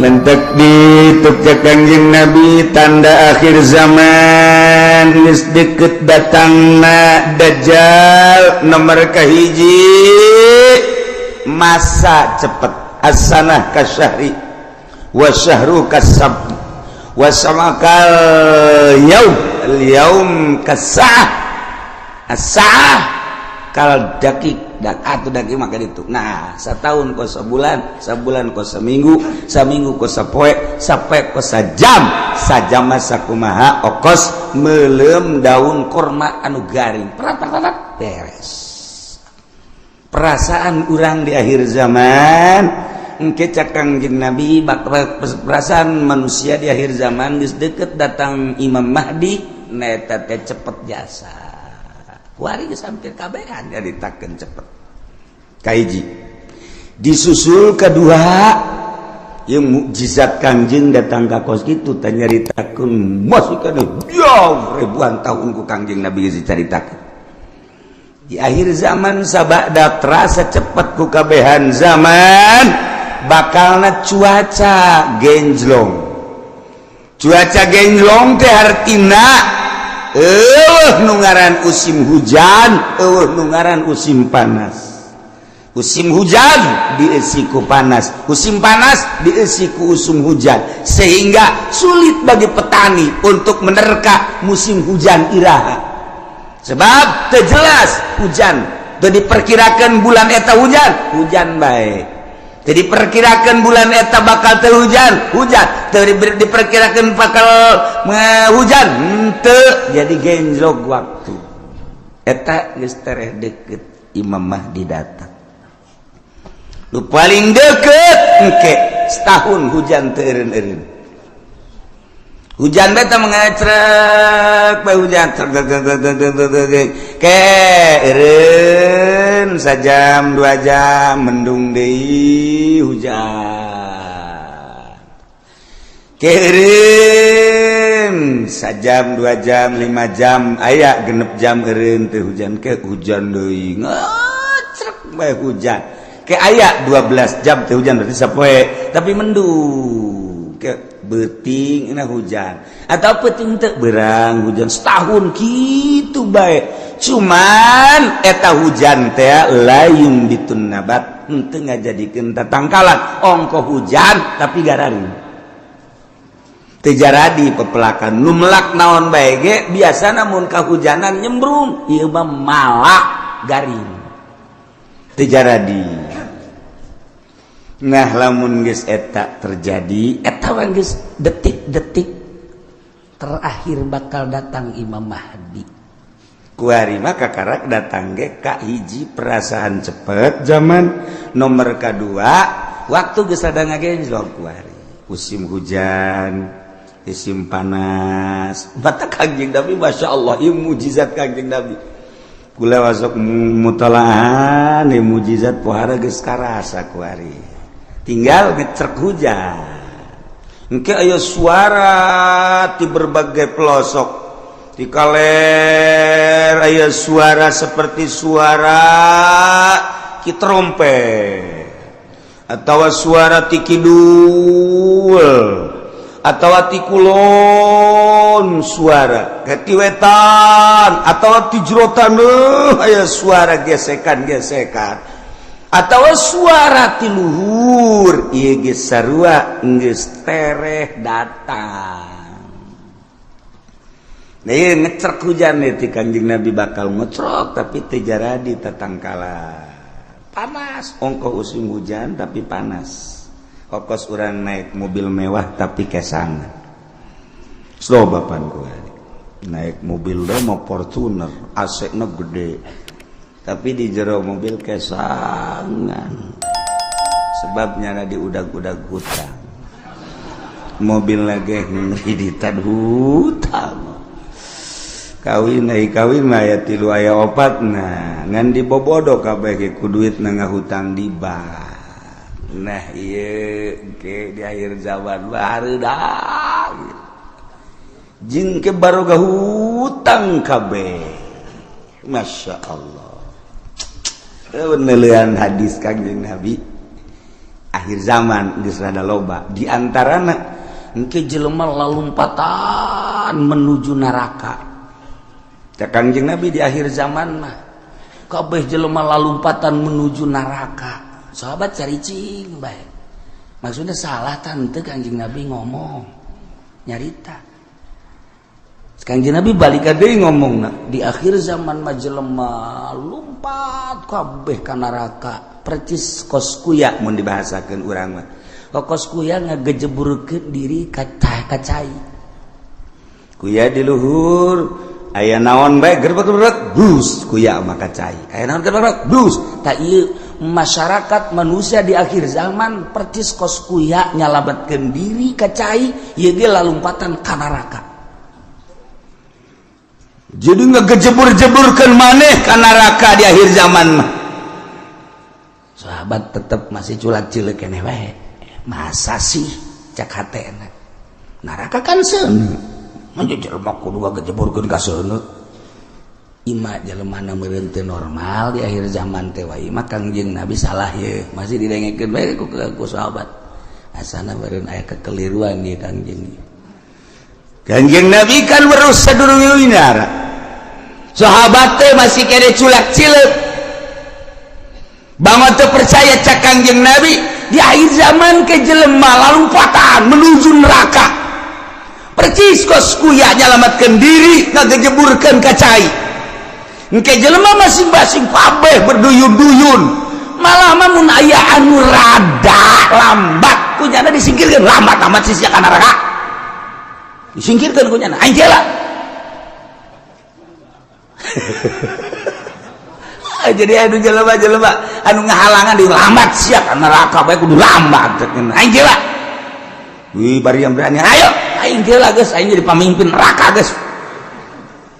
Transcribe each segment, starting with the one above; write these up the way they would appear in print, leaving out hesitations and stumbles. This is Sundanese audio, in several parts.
mentek ditukja Kangjeng Nabi tanda akhir zaman geus deukeut datangna Dajjal nomor kahiji masa cepet as-sanah kasyahri wa syahru kasab wa samakal yaum kasah as-sa'ah kal dakik atau daki maka itu. Nah, setahun ko sebulan, sebulan ko seminggu, seminggu ko sapoe, sapoe ko sajam, sajam masa kumaha okos meleum daun kurma anu garing. Perat beres. Perasaan urang di akhir zaman engke cak Kangjeng Nabi perasaan manusia di akhir zaman geus deukeut datang Imam Mahdi neta teh cepet jasa. Kuari geus hampir kabehan nyaritakeun cepet. Kahiji. Disusul kedua yang mukjizat Kangjeng datang ka kos kitu teh nyaritakeun masih kana ribuan tahun ku Kangjeng Nabi geus dicaritakeun. Di akhir zaman sabada terasa cepet ku kabehan zaman bakalna cuaca genjlong. Cuaca genjlong teh artina nu ngaran usim hujan, nu ngaran usim panas. Usim hujan diisi ku panas, musim panas diisi ku usum hujan, sehingga sulit bagi petani untuk menerka musim hujan iraha. Sebab terjelas hujan, teu diperkirakan bulan eta hujan baik. Teu diperkirakan bulan eta bakal teu hujan, teu diperkirakan bakal hujan, henteu jadi genjlog waktu. Eta geus tereh deukeut Imam Mahdi datang. Nu paling deket engke setahun hujan teu eureun-eureun. Hujan beta mengacrek bae hujan ke eureun sajam 2 jam mendung deui hujan. Ke eureun sajam 2 jam 5 jam aya genep jam eureun teu hujan ke hujan deui ngacrek bae hujan. Ke aya 12 jam teh hujan berarti sapoe tapi mendung ke beuting na hujan atau peuting teu beurang hujan setahun kitu bae cuman eta hujan teh layung ditun nabat henteu ngajadikeun tatangkalan ongko hujan tapi gararing teu jaradi pepelakan nu melak naon bae ge biasana mun kahujanan nyembrung ieu mah malak garing teu jaradi. Nah lamun geus eta terjadi eta geus detik-detik terakhir bakal datang Imam Mahdi. Kuari mah kakarak datang ge ka hiji perasaan cepet zaman, nomor kadua waktu geus ada ngagenjlog kuari. Musim hujan, musim panas. Mata Kangjeng Nabi masyaallah ieu mukjizat Kangjeng Nabi. Kula wasok mutalaahan ieu mukjizat pohara geus karasa kuari. Tinggal ngecrek hujan. Engke aya suara di berbagai pelosok. Di kaler aya suara seperti suara ki trompet atawa suara ti kidul atawa ti kulon suara ti wetan atawa ti jerotan aya suara gesekan-gesekan atau suara ti luhur ieu ge sarua geus tereh datang. Nah ieu ngecrek hujan ti Kangjeng Nabi bakal ngecrok tapi teu jaradi tatangkala. Panas ongko usim hujan tapi panas. Kokos urang naik mobil mewah tapi kesangan. Slobapan gua. Naik mobil mah Fortuner, AC-na gede. Tapi di jero mobil kesangan sebabnya di udag-udag hutang mobil lagi ngeriditan hutang kawin mah aya 3 aya 4 nah ngan dibobodo kabeh ge ku duit na ngahutang di bank. Nah ieu ke di akhir zaman baru dah jeung ke baroga hutang kabeh masyaallah. Penelitian hadis Kangjeng Nabi akhir zaman geus rada loba di antarana engke jelema lalumpatan menuju neraka. Cak Kangjeng Nabi di akhir zaman mah kabeh jelema lalumpatan menuju neraka. Sahabat caricing bae. Maksudnya salah tante Kangjeng Nabi ngomong nyarita. Kangjeng Nabi balik deui ngomongna di akhir zaman mah jelema lumpat kabeh ka neraka percis kos kuya mun dibahasakeun urang mah. Kos kuya ngagejeburkeun diri ka cai. Kuya di luhur aya naon bae gerbek-gerbek dus kuya mah ka cai. Aya naon gerbek dus. Ta ieu masyarakat manusia di akhir zaman percis kos kuya nyalametkeun diri ka cai ieu ge lalumpatan ka neraka. Jadi ngegejebur-jeburkan maneh ka neraka di akhir zaman mah. Sahabat tetap masih culak cilik keneh wae. Masa sih cak hatena. Neraka kan seuneu. Mun jelema kudu ngagejeburkeun ka seuneu. Ima jelemana meureun teu normal di akhir zaman teh wae mah Kangjeng Nabi salah ye. Masih didengekeun bae ku sahabat. Asana meureun aya kekeliruan ieu Kangjeng. Kangjeng Nabi kan weruh sadurungeunna. Sahabat teh masih kene culak cileuk. Banget teu percaya cak Kangjeng Nabi di akhir zaman ke jelema lalumpatan menuju neraka. Percis kos kuya nyalametkeun diri ngagejeburkeun ka cai. Engke jelema masing-masing kabeh berduyun-duyun. Malah mah mun aya anu rada lambat kunyana disingkirkeun lambat amat sia ka neraka. Disingkirkeun kunyana anjeula. Jadi anu jelema-jelema anu ngahalangan di lambat sia ka neraka bae kudu lambat aing geula. Wih bari yang berani ayo aing geula geus aing jadi pamimpin neraka geus.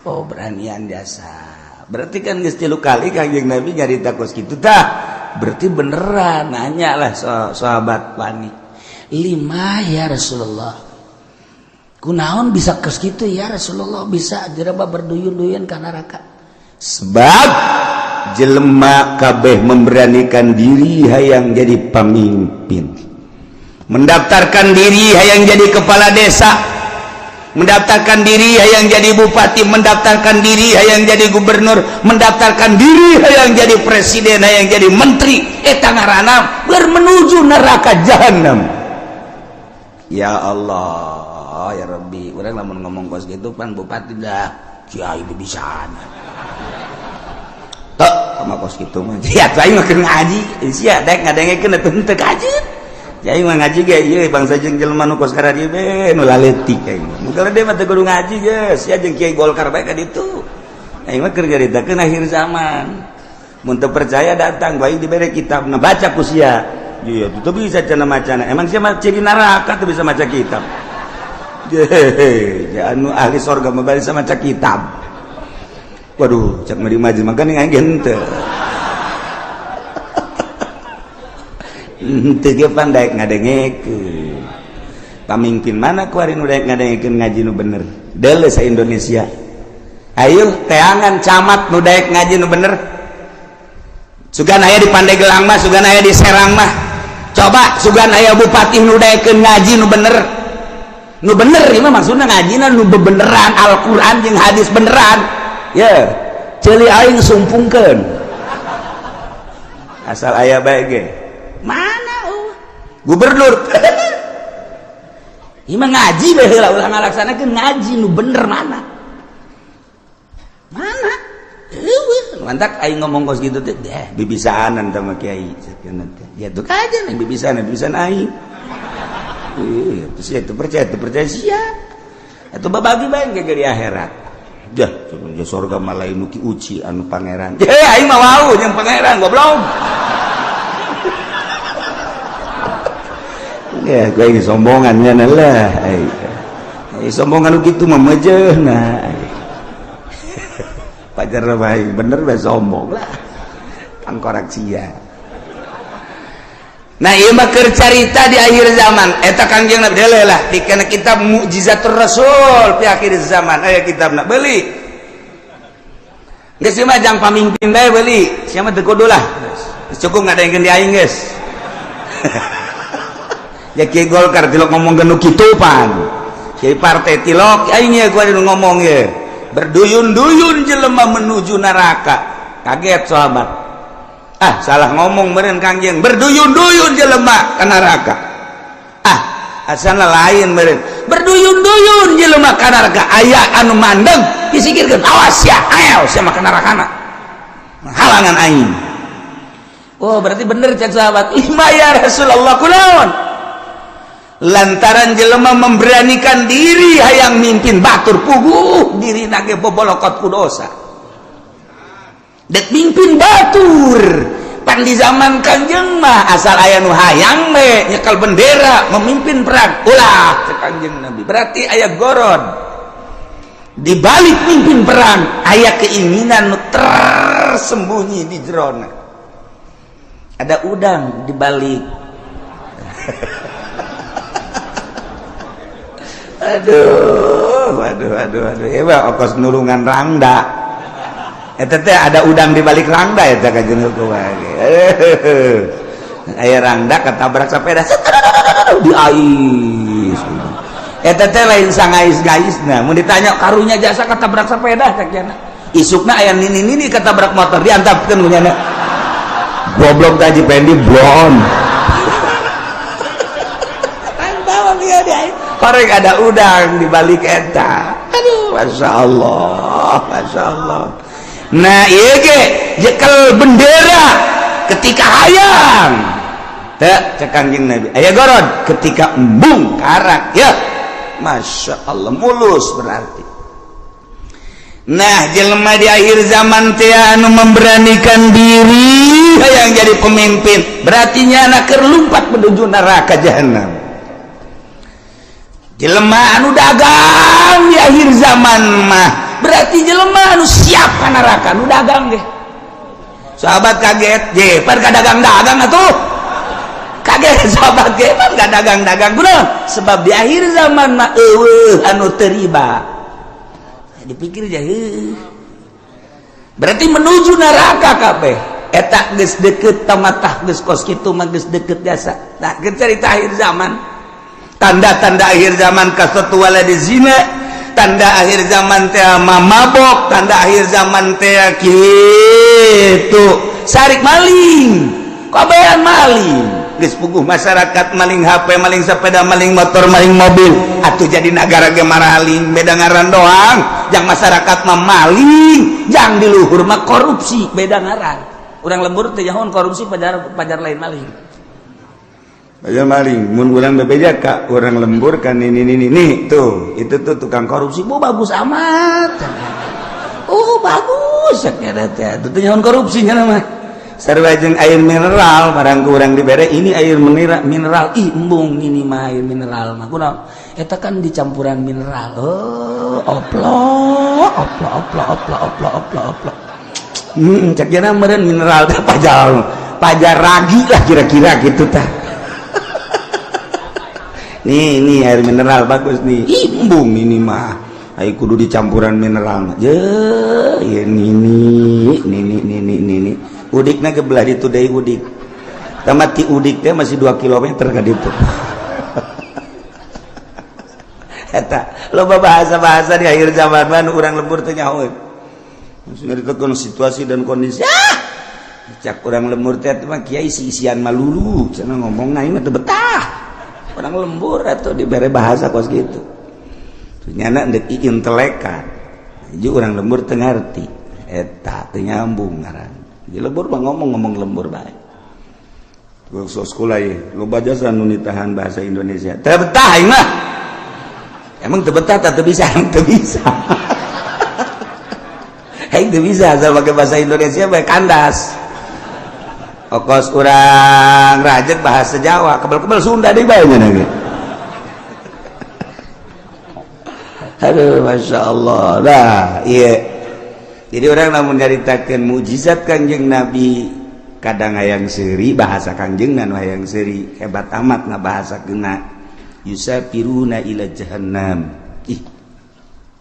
Oh beranian biasa. Berarti kan geus 3 kali Kangjeng Nabi nyarita kos kitu tah. Berarti beneran nanya lah sahabat wani. 5 ya Rasulullah. Kunaon bisa kos kitu ya Rasulullah bisa jelema berduyun-duyun ka neraka. Sebab jelema kabeh memberanikan diri hayang jadi pemimpin, mendaftarkan diri hayang jadi kepala desa, mendaftarkan diri hayang jadi bupati, mendaftarkan diri hayang jadi gubernur, mendaftarkan diri hayang jadi presiden, hayang jadi menteri, eta ngaranna menuju neraka jahanam. Ya Allah, ya Rabbi, urang lamun ngomong kos gitu pan bupati dah kiai bibisaan. Tok sama kos kitu mah. Ya aing mah keur ngaji, sia dek ngadengekeun atuh teu kajeut. Ya aing mah ngaji ge ieu bangsa jeung jelema nu kos ka dieu be nu laletik aing. Muga dia mah teu kudu ngaji geus, sia jeung Kiai Golkar bae ka ditu. Aing mah keur nyaritakeun akhir zaman. Mun teu percaya datang bae dibere kitabna baca ku sia. Iya, itu bisa cenah macana. Emang sia mah ciri neraka teu bisa maca kitab. Ya anu ahli surga mah bari sama maca kitab. Waduh, cak meri maju makanya aing henteu. Henteu ge pandai ngadengekeun. Pamimpin mana kuari nu daek ngadengekeun ngaji nu bener? Deuleu sa Indonesia. Ayo teangan camat nu daek ngaji nu bener. Sugan aya di Pandeglang mah, sugan aya di Serang mah. Coba sugan aya bupati nu daekeun ngaji nu bener. Nu bener ieu mah maksudna ngajina nu bebeneran Al-Qur'an jeung hadis beneran. Ya, ceuli aing sumpungkeun. Asal aya bae ge. Mana gubernur? Ieu mah ngaji bae heula ulah ngalaksanakeun ngaji nu bener mana? Mana? Eueuh, mantak aing ngomong kos kitu teh, bibisaanan teh mah kiai sakeun teh. Ya tuh kajen aing bibisaan aing. Terus itu percaya sia. Itu babagi bae ge di akhirat. Dah, surga malah nu ki uci anu pangeran. Aing mah wau jeung pangeran goblok. Ya, gue ini sombongannya lah. Sombongan gitu mah mejeuna. Pajar bae bener bae sombong lah. Tangkorak sia. Nah ieu mah keur carita di akhir zaman eta Kangjeng Nabi deuleu lah dikena kitab Mukjizatur Rasul di akhir zaman aya kitabna beuli geus mah jang pamimpin bae beuli sia mah teu kudu lah cukup ngadengeun di aing geus ya Kiai Golkar tilok ngomong genu kitu pan Kiai partai tilok aing ya gua ngomong ya berduyun-duyun jelema menuju neraka kaget sahabat salah ngomong meureun Kangjeng berduyun-duyun jelema ka neraka asana lain meureun berduyun-duyun jelema ka neraka aya anu mandeg disikirkeun awas ya ayo sia mah ka nerakana halangan aing. Oh berarti bener cek sahabat lima ya Rasulullah kunaon lantaran jelema memberanikan diri hayang mimpin batur puguh diri nage bobolokot ku dosa dek mimpin batur pan di zaman Kanjeng mah asal aya nu hayang we nyekel bendera memimpin perang ulah cek Kanjeng Nabi berarti aya gorod di balik mimpin perang aya keinginan nu tersembunyi di jerona ada udang di balik aduh ya okos nulungan rangda eta teh ada udang di balik rangda eta Kanjeng aya rangda ketabrak sepeda di ais eta teh lain sangais-gaisna mun ditanya karunya jasa ketabrak sepeda cakna isukna aya nini ketabrak motor diantapkeun ku nya goblok taji pendi blon korek ada udang di balik eta aduh Masya Allah nah iya ge jekel bendera ketika hayang teh cek Kanjeng Nabi aya gorod ketika embung karak ya Masya Allah mulus berarti. Nah jelema di akhir zaman teh anu memberanikan diri yang jadi pemimpin berarti nyana keur lumpat menuju neraka jahanam. Jelema anu dagang di akhir zaman mah berarti jelema anu siap ka neraka anu dagang ge. Sahabat kaget je pan ka dagang-dagang atuh. Kaget sahabat ge pan ka dagang-dagang kunaon? Sebab di akhir zaman mah eueuh anu teu riba. Dipikir aja berarti menuju neraka kabeh eta geus deukeut tamatah geus kos kitu mah geus deukeut jasa. Nah geus cerita akhir zaman tanda-tanda akhir zaman kasatu waladi zina tanda akhir zaman teh mabok tanda akhir zaman teh kitu sarik maling kabehan maling geus puguh masyarakat maling HP maling sepeda maling motor maling mobil atuh jadi negara ge maraling beda ngaran doang jang masyarakat mah maling jang di luhur mah korupsi beda ngaran urang lembur teh nyahoan korupsi pajar lain maling pajar maling mun urang bebeja ka urang lembur kan ini tuh itu tuh tukang korupsi bagus amat bagus nya teh tuh nyahoan korupsi nya mah sarua jeung air mineral barang kurang dibere ini air mineral embung ini mah air mineral mah kunaon eta kan dicampuran mineral oplok cek jana meureun mineral teh pajar ragi lah kira-kira gitu tah nih air mineral bagus nih embung ini mah ai kudu dicampuran mineral je ini udikna gebelah ditu deui udik tamat ti udik teh masih 2 kilometer ka ditu eta loba bahasa-bahasa di akhir zaman mah urang lembur teh nyaho maksudnya ditekan situasi dan kondisi cak urang lembur teh mah kiai isian malulu cenah ngomongna ieu mah teu betah urang lembur atuh dibere bahasa kos kitu nyana deuk intelekan jadi urang lembur teu ngarti eta teu nyambung ngaran di lembur mah ngomong lembur bae. Waktu sekolah ya, lo baca anu nitahan bahasa Indonesia. Teu betah aing mah. Emang teu betah teu bisa, teu bisa. Aing teu bisa asal pakai bahasa Indonesia bae kandas. Okos urang rajek bahasa Jawa, kebel-kebel Sunda deui bae nya ge. Aduh, Masya Allah. Nah, iya. Jadi orang namun nyaritakeun mukjizat Kanjeng Nabi kadang hayang seuri bahasa Kanjeng nan hayang seuri hebat amat ngabahasakeunna yusafiruna ila jahannam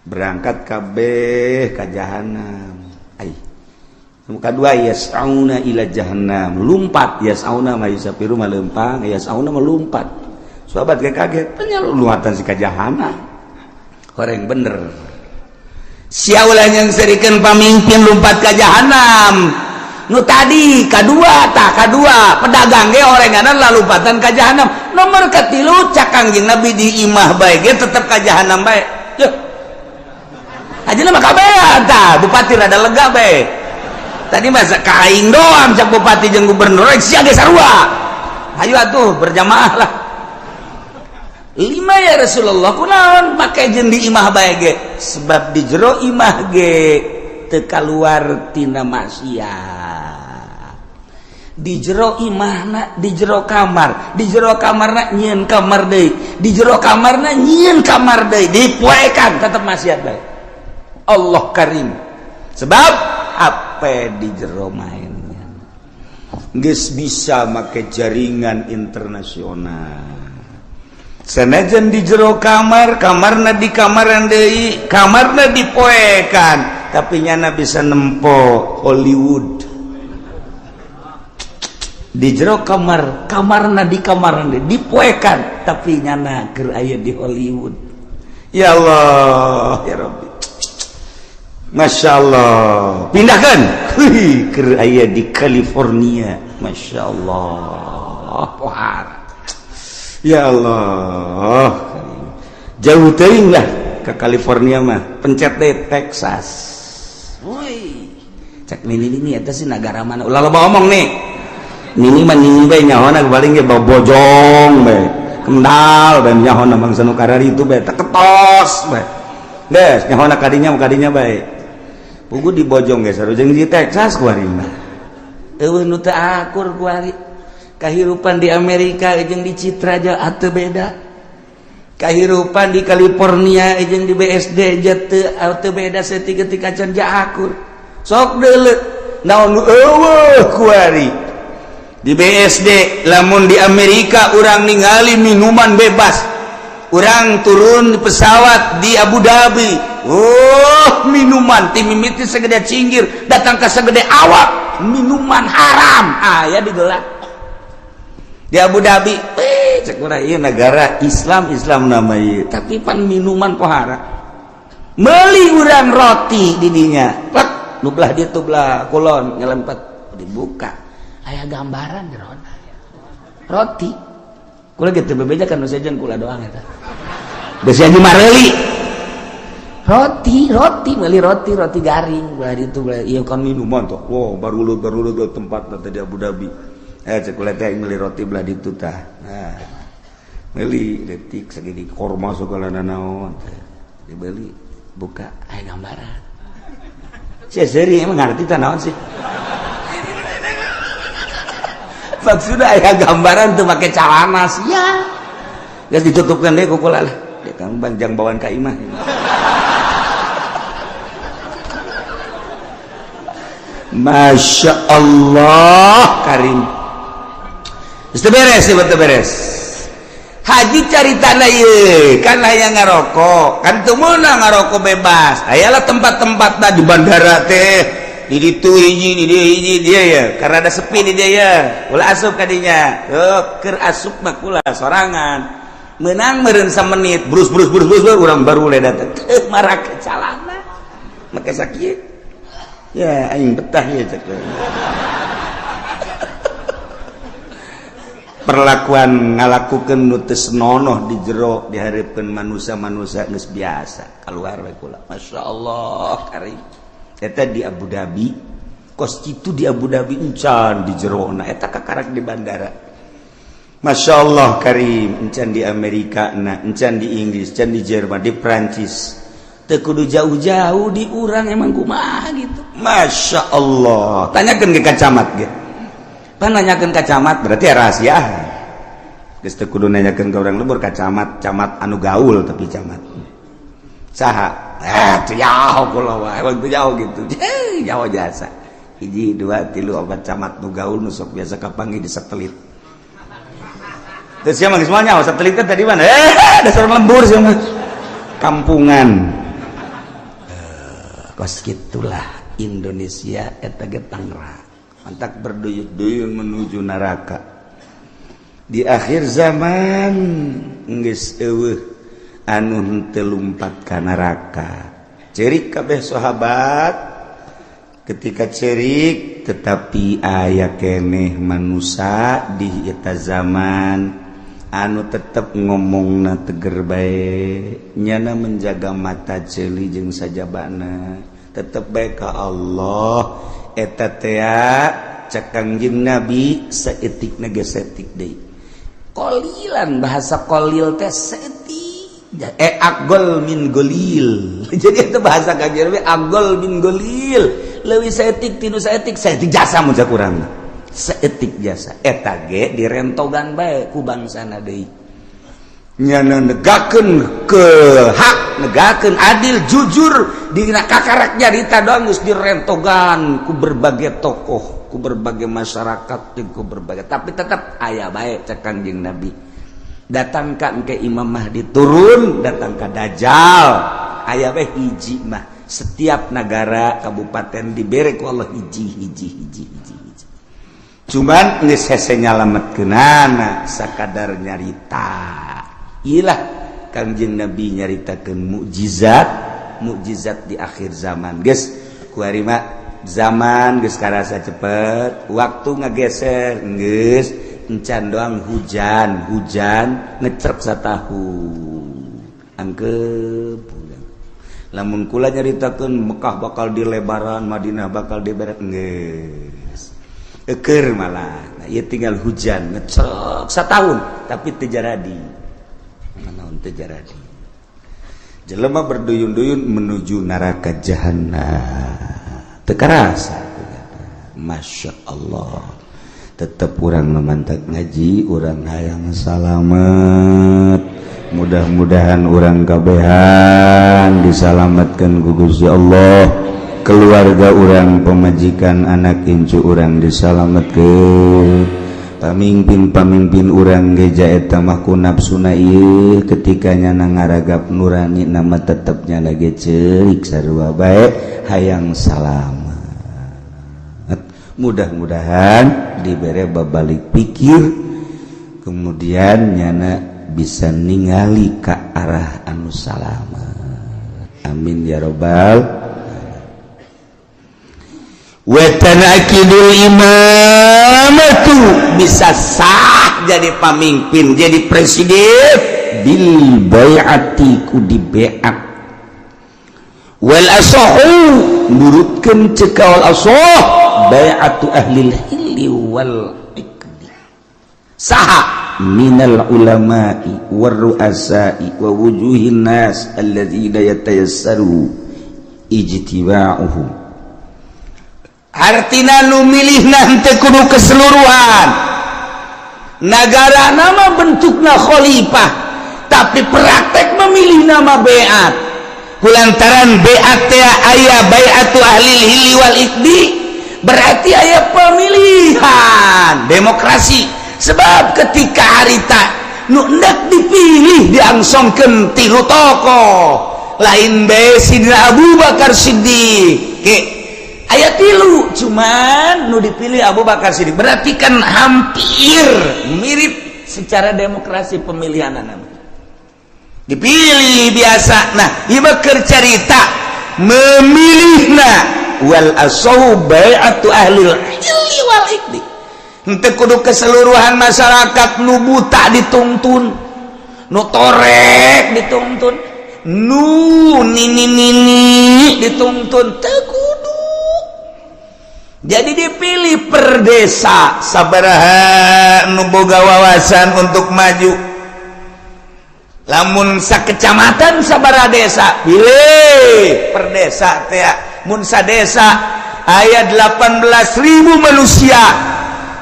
berangkat kabeh ka jahanam kedua yas'auna ila jahannam lumpat yas'auna mah yusafiru mah leumpang yas'auna mah lumpat sahabat kaget penyaluatan si kajahana orang bener siaulah yang serikan pamimpin lompat ke jahanam nu tadi kedua pedagang ge orenganan lalupatan ke jahanam nomor ketilu cakangjing nabi di imah bae ge tetep ke jahanam bae yeuh ajeuna mah kabehan tah bupati rada lega bae tadi masa kaing doang cak bupati jeung gubernur sia ge sarua ayo atuh berjamaah lah 5 ya Rasulullah kunaon make jeung di imah bae ge sebab di jero imah ge teu kaluar tina maksiat di jero imahna di jero kamarna nyieun kamar deui di jero kamarna nyieun kamar deui dipoekan tetep maksiat bae Allah Karim sebab apa di jero mainnya geus bisa make jaringan internasional sanajan di jero kamarna di kamaran deui kamarna dipoekan tapi nyana bisa nempo Hollywood di jero kamarna di kamaran deui dipoekan tapi nyana keur aya di Hollywood ya Allah ya Rabbi Masya Allah pindahkan keur aya di California Masya Allah pohara ya Allah jauh teuing lah ke California mah pencet deh Texas woi cek nini eta sih negara mana ulah loba omong nih nini mah nini bae nyahona paling ge bojong bae kendal bae nyahona bangsa nu karari itu bae teketos bae geus nyahona kadinya bae pugu di bojong geus sarujeng di Texas kuari mah eueuh nu teu akur kuari kahirupan di Amerika jeung di Citra aja atuh beda kahirupan di California jeung di BSD atuh beda setika can akur sok deuleu naon eueuh kuari di BSD lamun di Amerika urang ningali minuman bebas urang turun di pesawat di Abu Dhabi minuman ti mimiti segede cinggir datang ke segede awak minuman haram aya digelar di Abu Dhabi cek urang ieu negara Islam nama ieu tapi pan minuman pohara meuli urang roti di dinya plek nu belah ditu belah kulon ngelempet dibuka aya gambaran jerona roti kula ge teu bebejakan nu sejen kula doang eta geus aja mareuli roti meuli roti garing belah ditu belah ieu kan minuman tuh wow barulut tempatna teh di Abu Dhabi cek kula teh meuli roti belah ditu tah nah meuli detik sagede korma segala naon dibeli buka aya gambaran sia seri emang ngarti tah naon sih maksudna aya gambaran teu make calana sia geus ditutupkeun deui ku kula lah dia kan banjang bawaan ka imah Masya Allah Karim beres haji caritana ieu kan aya ngarokok kan teu meunang ngarokok bebas ayalah tempat-tempatna di bandara teh di ditu hiji di hiji dia ya karena ada sepi di dia ya ulah asup ka dinya keur asup mah kula sorangan meunang meureun samenit brus urang baru le datang marak calana make sakieu ya aing betah ya cek perlakuan ngalakukeun nu teu senonoh di jero dihareupeun manusia geus biasa kaluar we kula masyaallah Karim eta di Abu Dhabi kos kitu di Abu Dhabi encan di jerona eta kakarak di bandara masyaallah Karim encan di Amerika na encan di Inggris encan di Jerman di Prancis teu kudu jauh-jauh di urang emang kumaha gitu masyaallah tanyakeun ke kacamat ge pan nanyakeun ka camat berarti rahasia geus teu kudu nanyakeun ka urang lembur ka camat anu gaul tapi camat saha teu jauh kula wae teu jauh gitu jauh jasa 1 2 3 4 camat nu gaul nu sok biasa kapanggih di satelit teu sia mah geus moal nyaho satelit teh tadi mana dasar lembur sia mah kampungan kos gitulah Indonesia eta ge Tangerang mantak berduyun-duyun menuju neraka di akhir zaman geus eueuh anu telumpat ka neraka. Cerik kabeh sahabat ketika cerik tetapi aya keneh manusia di eta zaman anu tetep ngomongna teger bae nyana menjaga mata ceuli jeung sajabana tetep bae ka Allah eta teh cek Kangjeng Nabi saeutikna ge saeutik deui qalilan bahasa qalil teh saeutik agol min golil jadi itu bahasa Kangjeng Nabi agol min golil leuwih saeutik tinu saeutik jasa mun sakurangna saeutik jasa eta ge direntogan bae ku bangsana deui nyana negakeun ke hak negakeun adil jujur dina kakarak nyarita doang geus direntogan ku berbagai tokoh ku berbagai masyarakat ku berbagai tapi tetap aya bae cek Kangjeng Nabi datang ka engke Imam Mahdi turun datang ka Dajjal aya bae hiji mah setiap negara kabupaten dibere ku Allah hiji cuman geus hese nyalametkeunana sakadar nyarita ilah Kangjeng Nabi nyaritakeun mukjizat di akhir zaman geus kuari mah zaman geus karasa cepet waktu ngageser geus encan doang hujan ngecerep satahun angkep lamun kula nyaritakeun Mekah bakal dilebaran Madinah bakal diberat geus eukeur malah nah ieu tinggal hujan ngecerep satahun tapi teu jaradi naon teu jaradi jelema berduyun-duyun menuju neraka jahanam teu karasa Masya Allah tetap urang memantak ngaji urang hayang salamet mudah-mudahan urang kabehan disalametkeun ku Gusti Allah keluarga urang pemajikan anak incu urang disalametkeun pamimpin urang geja eta mah ku nafsuna ieu ketika nyana ngaragap nurani nama tetep nyana ge ceurik sarua bae hayang salamet mudah-mudahan dibere babalik pikir kemudian nyana bisa ningali ka arah anu salamet amin ya robbal wa tanakidul imamatu bisa sah jadi pamimpin jadi presiden bil bai'ati ku di bai'at wal asahu nurutkeun cekal asah bai'atu ahlil hilli wal iqdi saha minal ulama'i war ru'asa'i wa wujuhin nas alladzina yatayassaru ijtiba'uhum artina nu milihna teu kudu keseluruhan nagara nama bentukna khalifah tapi praktek memilih nama bai'at kulantaran bai'at teh aya bai'atu ahlil hilli wal iqdi berarti aya pemilihan demokrasi sebab ketika harita nu hendak dipilih diangsongkeun tilu tokoh lain bae Sidina Abu Bakar Siddiq aya tilu cuman nu dipilih Abu Bakar Siddiq berarti kan hampir mirip secara demokrasi pemilihan dipilih biasa nah ieu keur carita memilihna wal asahu bai'atu ahlil hilli wal iqdi henteu kudu keseluruhan masyarakat nu buta dituntun nu torek dituntun nu nini dituntun teu kudu jadi dipilih per desa sabaraha nu boga wawasan untuk maju lamun sakecamatan sabaraha desa pilih per desa teh mun sadesa aya 18.000 manusia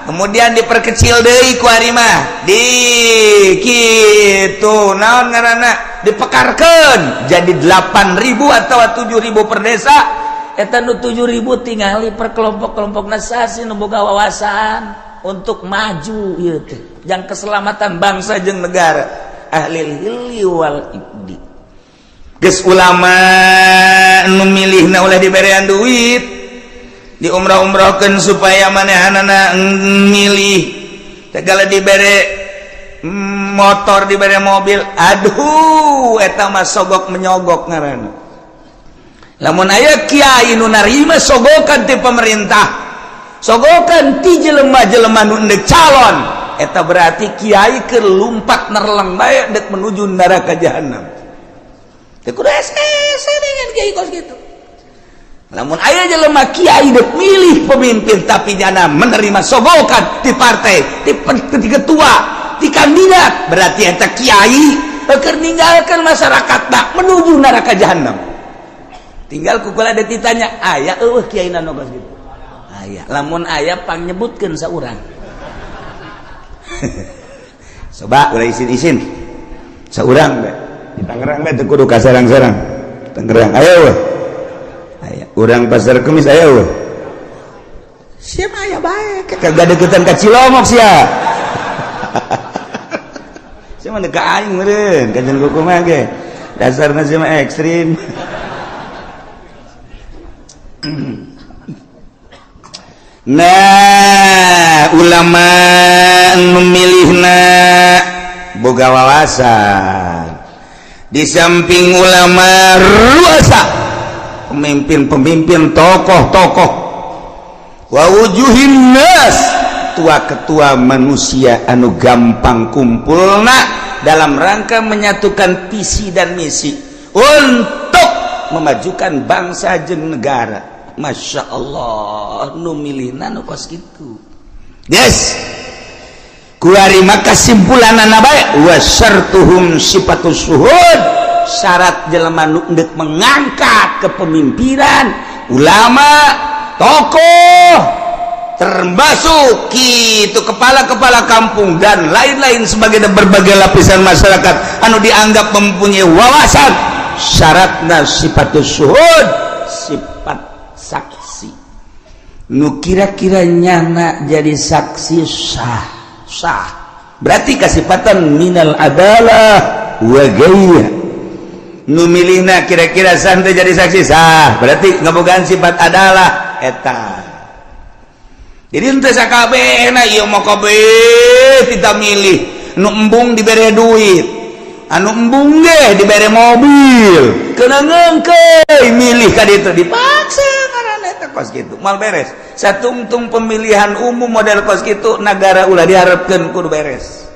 kemudian diperkecil deui ku ari mah di kitu naon ngaranna dipekarkeun jadi 8.000 atau 7.000 per desa eta nu 7.000 tingali per kelompok-kelompokna sasi nu boga wawasan untuk maju ieu teh jang keselamatan bangsa jeung negara ahlil hilli wal iqdi geus ulama nu milihna ulah diberean duit di umrah-umrahkeun supaya manehanana milih segala dibere motor diberi mobil, aduh eta mah sogok menyogok ngaranna. Lamun aya kiai nu narima sogokan ti pemerintah, sogokan ti jelema-jelema nu endek calon, eta berarti kiai keur lumpat nerleng bae dek menuju neraka jahanam. Teu kudu ese dengan kiai kos kitu. Lamun aya jelema kiai dek milih pemimpin tapi jana menerima sogokan ti partai, ti ketua, ti kandidat, berarti eta kiai keur ninggalkeun masyarakat dak menuju neraka jahanam. Tinggal kukula ada ditanya, aya eueuh kiai nu kos kitu. Aya, lamun aya pang nyebutkeun saurang. Coba ulah isin-isin. Saurang we. Di Tangerang we teu kudu ka sarang-sarang. Tangerang aya we. Aya, urang Pasar Kemis aya we. Sia mah aya bae, kagak deketan ka Cilomok sia. Sia mah ka aing meureun, kajen kumaha ge. Dasarna sia mah ekstrim. Nah, ulama memilihna boga wawasan. Di samping ulama ruasa, pemimpin-pemimpin, tokoh-tokoh, wa wujuhin nas, tua-ketua manusia anu gampang kumpulna dalam rangka menyatukan visi dan misi untuk memajukan bangsa jeung negara. Masya Allah, nu milihna nu kos kitu. Yes, kuari maka simpulanana bae wa syartuhum sifatus syuhud, syarat jelema nu endek mengangkat kepemimpinan, ulama, tokoh, termasuk kitu kepala-kepala kampung dan lain-lain sebagai berbagai lapisan masyarakat anu dianggap mempunyai wawasan. Syaratna sifatus syuhud, sifat saksi. Nu kira-kira nyana jadi saksi sah. Berarti kasifatan minal adalah wa gaya. Nu milihna kira-kira sah teh jadi saksi sah. Berarti ngabogaan sifat adalah eta. Jadi henteu sakabehna ieu mah kabeh kita milih. Nu embung dibere duit, anu embung ge dibere mobil, keuna ngengkeuy milih ka ditu dipaksa ngaranna eta kos kitu mal beres. Satungtung pemilihan umum model kos kitu nagara ulah diharapkeun kudu beres.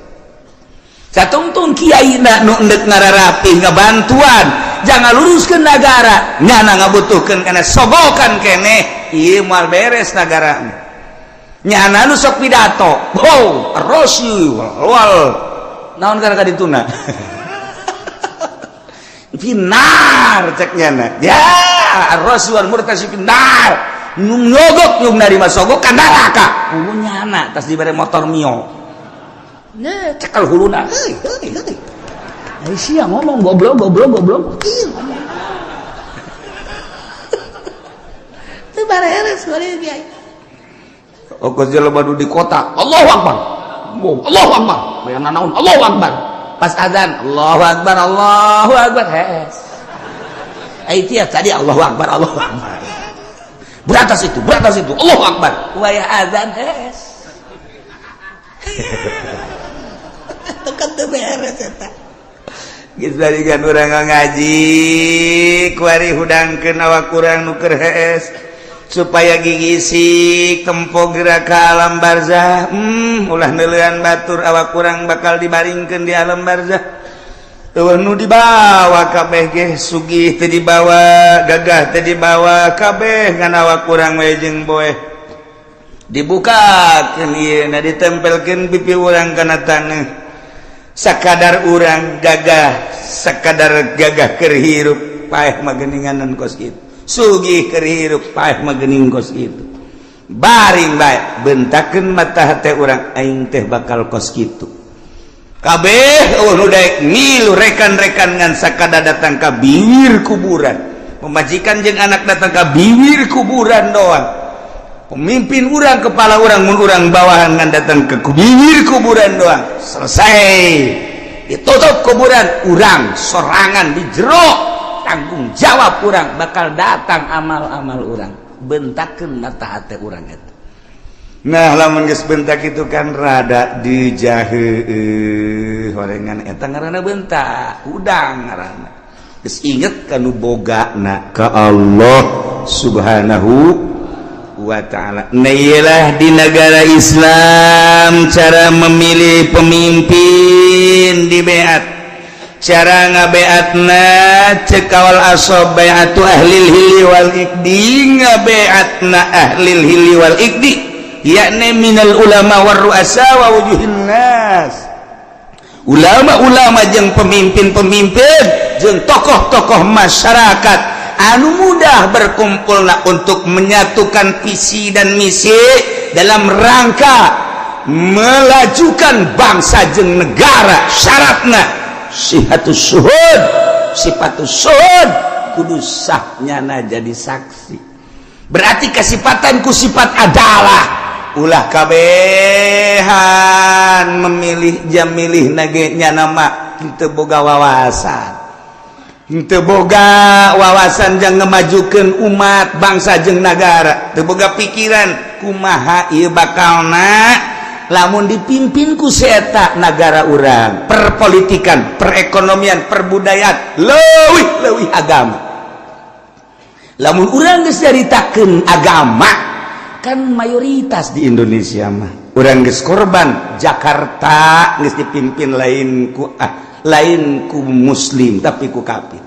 Satungtung kiaina nu endek ngararapih ngabantuan jangan luruskeun nagara nyana ngabutuhkeun kana sogokan keneh ieu mal beres nagara. Nyana nu sok pidato, Rasul wal naon kana ka dituna. Finar cek nyana. Ya, Rasul wal murtasifin nar. Nyogok nyung narima sogok ka neraka. Ulu nyana tas dibere motor Mio. Nah, cekal huluna. Heuy. Ai sia ngomong goblok. Ieu ngomong. Teu bareres bari kiai. Okos jelema di kota, Allahu Akbar. Allahu Akbar. Bayana naon? Allahu Akbar. Pas azan, Allahu Akbar. Hes. Ai tiap tadi Allahu Akbar. Beratas itu. Allahu Akbar. Waya azan hes. Tekan teu beres eta. Geus balikan urang ngaji, kuari hudangkeun awak urang nu keur hees. Supaya gigisi tempo gerak ke alam barzah. Ulah neulean batur awak kurang bakal dibaringkeun di alam barzah. Teueuh nu dibawa kabeh ge sugih teu dibawa, gagah teu dibawa, kabeh ngan awak kurang we jeung boeh. Dibukakeun ieu na ditempelkeun pipi urang kana taneuh. Sakadar urang gagah, sakadar gagah keur hirup paeh mah geuninganan kos kitu. Sugih keur hirup paeh mah geuning kos kitu. Baring bae bentakeun mata hate urang aing teh bakal kos kitu. Kabeh nu daek milu rekan-rekan ngan sakada datang ka bibir kuburan. Pemajikan jeung anak datang ka bibir kuburan doang. Pemimpin urang kepala urang mun urang bawahan ngan datang ke bibir kuburan doang. Selesai. Ditutup kuburan urang sorangan di jero. Tanggung jawab urang bakal datang amal-amal urang bentakeun mata hate urang eta. Nah lamun geus bentak itu kan rada dijaheuh horengan eta ngaranna bentak udang ngaranna geus inget kanu bogana ka Allah subhanahu wa ta'ala. Nah iyalah di negara Islam cara memilih pemimpin di beat cara ngabeatna cekawal asob beatu ahlil hili wal ikdi ngabeatna ahlil hili wal ikdi yakni minal ulama war ru'asa wa wujuhin nas ulama-ulama jeung pemimpin-pemimpin jeung tokoh-tokoh masyarakat anu mudah berkumpulna untuk menyatukan visi dan misi dalam rangka melajukan bangsa jeung negara. Syaratna sifatus syuhud kudu sahnyana jadi saksi, berarti kesifatan ku sifat adalah ulah kabehan memilih jam milih nagenya nama teu boga wawasan jeung ngemajukeun umat bangsa jeung negara, teu boga pikiran kumaha ieu bakalna lamun dipimpin ku eta negara urang, perpolitikan, perekonomian, perbudayaan, leuwih agama. Lamun urang geus nyaritakeun agama kan mayoritas di Indonesia mah urang geus korban Jakarta geus dipimpin lain ku muslim tapi ku kafir.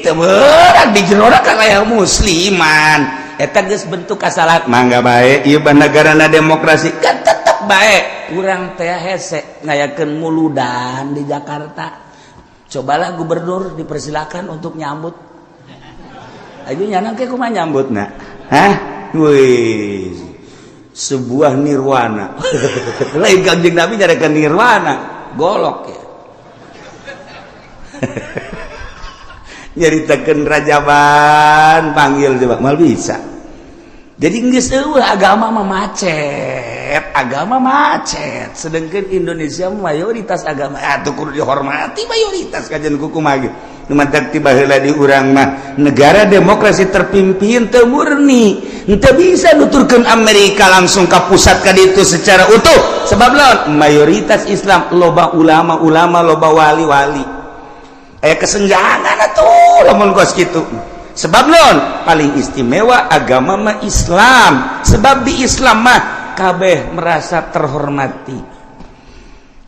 Teu beurang di jerona kan aya musliman eta geus bentuk kasalahan mangga bae ieu negarana demokrasi kan tetep bae urang teh hese ngayakeun muludan di Jakarta. Cobalah gubernur dipersilakan untuk nyambut ayo nyanang ke kumaha nyambutna wih, sebuah nirwana. Lain Kangjeng Nabi nyarikan nirwana, golok ya. Nyaritakeun rajaban panggil coba mal bisa. Jadi geus agama mah macet. Sedangkan Indonesia mayoritas agama atuh kudu dihormati mayoritas kajian kumaha ge. Numantak tiba heula di urang mah negara demokrasi terpimpin teu murni, henteu bisa nuturkeun Amerika langsung ka pusat ka ditu secara utuh sebab lawan mayoritas Islam loba ulama loba wali aya kesenjangan atuh lamun kos kitu. Sebab lawan paling istimewa agama mah Islam, sebab di Islam mah kabeh merasa terhormati.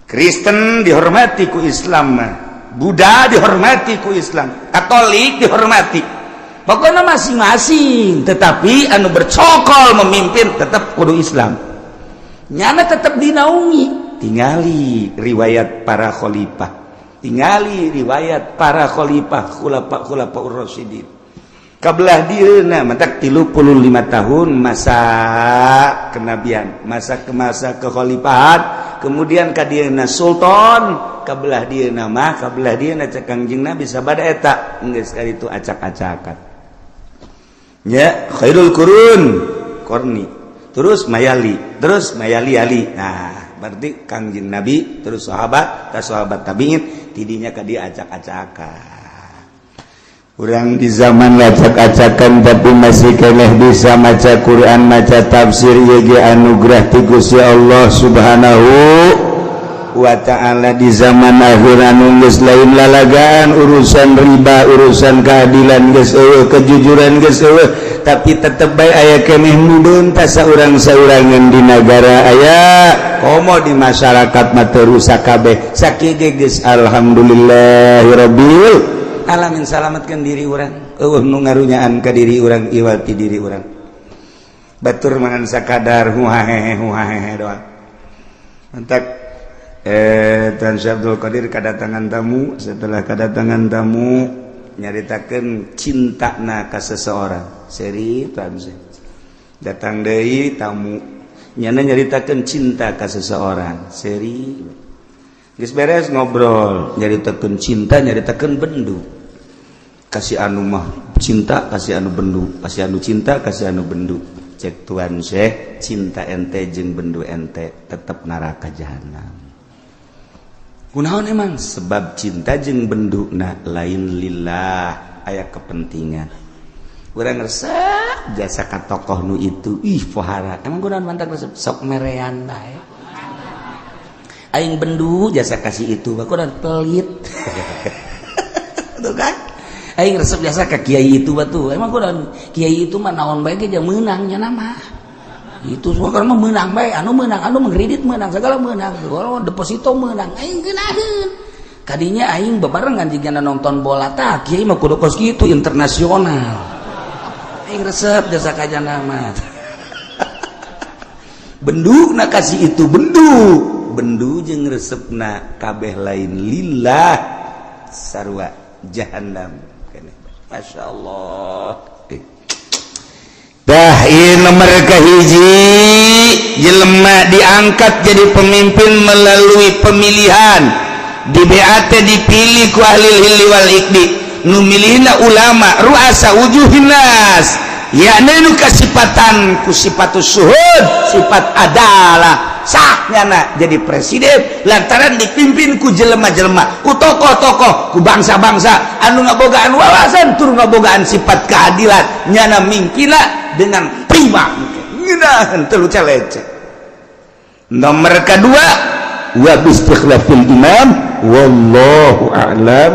Kristen dihormati ku Islam mah, Buddha dihormati ku Islam, Katolik dihormati. Pokoknya masing-masing, tetapi anu bercokol memimpin tetap kudu Islam. Nyana tetap dinaungi. Tingali riwayat para khalifah, khulafa ur-rasyidin. Kabelah dieuna matak 35 tahun masa kenabian, masa kekhalifahan, kemudian ka dieuna sultan, kabelah dieuna cek Kangjeng Nabi sabada eta geus kaditu acak-acakan. Ya, khairul qurun korni, terus mayali ali. Nah, berarti Kangjeng Nabi terus sahabat tabiin tidinya ka dia acak-acakan. Urang di zaman acak-acakan tapi masih keneh bisa maca Quran, maca tafsir ye anugerah ti Gusti Allah Subhanahu wa ta'ala. Di zaman akhir anu geus lain lalagaan urusan riba, urusan keadilan geus eueuh, kejujuran geus eueuh, tapi tetep bae aya keneh mudun tasa urang-saurangan di negara aya komo di masyarakat mah teu rusak kabeh sakieu geus alhamdulillahirabbil alamin. Salamatkan diri orang nu ngarunyaan ka diri orang iwati diri orang batur mangan sakadar huhahehe doang. Entak Tan Syekh Abdul Qadir kedatangan tamu. Setelah kedatangan tamu nyaritakeun cintana ka seseorang. Seri Tan Syekh datang deui tamu nyana nyaritakeun cinta ka seseorang. Seri geus beres ngobrol nyaritakeun cinta, nyaritakeun bendu. Kasih anu mah cinta, kasih anu bendu, kasih anu cinta, kasih anu bendu. Cek Tuan Syekh, cinta ente jeung bendu ente tetep neraka jahanam. Kunaon emang? Sebab cinta jeung benduna lain lillah, aya kepentingan. urang resep jasa ka tokoh nu itu pohara emang kunaon mantak resep sok merean bae aing bendu jasa kasih itu kunaon pelit tuh kan aing resep jasa ka kiai itu batu emang kunaon kiai itu mah naon bae ge jeung meunangnya nama itu semua kan mah meunang bae anu mengkredit meunang segala meunang deposito meunang aing geunaheun kadinya aing bebarengan jigana nonton bola tah kiai mah kudu kos kitu internasional aing resep jasa kajana mah bendu na kasih itu bendu jeung resepna kabeh lain lillah sarua jahannam keneh masyaallah dah ieu nomor kahiji jelema diangkat jadi pemimpin melalui pemilihan di BAT dipilih ku ahli hilli wal ikdi nu milihna ulama ruasa wujuhin nas yakni nu kasipatan ku sifatus suhud sifat adalah sahnyana jadi presiden lantaran dipimpin ku jelema-jelema ku tokoh-tokoh ku bangsa-bangsa anu ngabogaan wawasan tur ngabogaan sifat keadilan nyana mingkina dengan prima ngeunaheun teu leceh nomor kedua wa bistikhlafil imam wallahu a'lam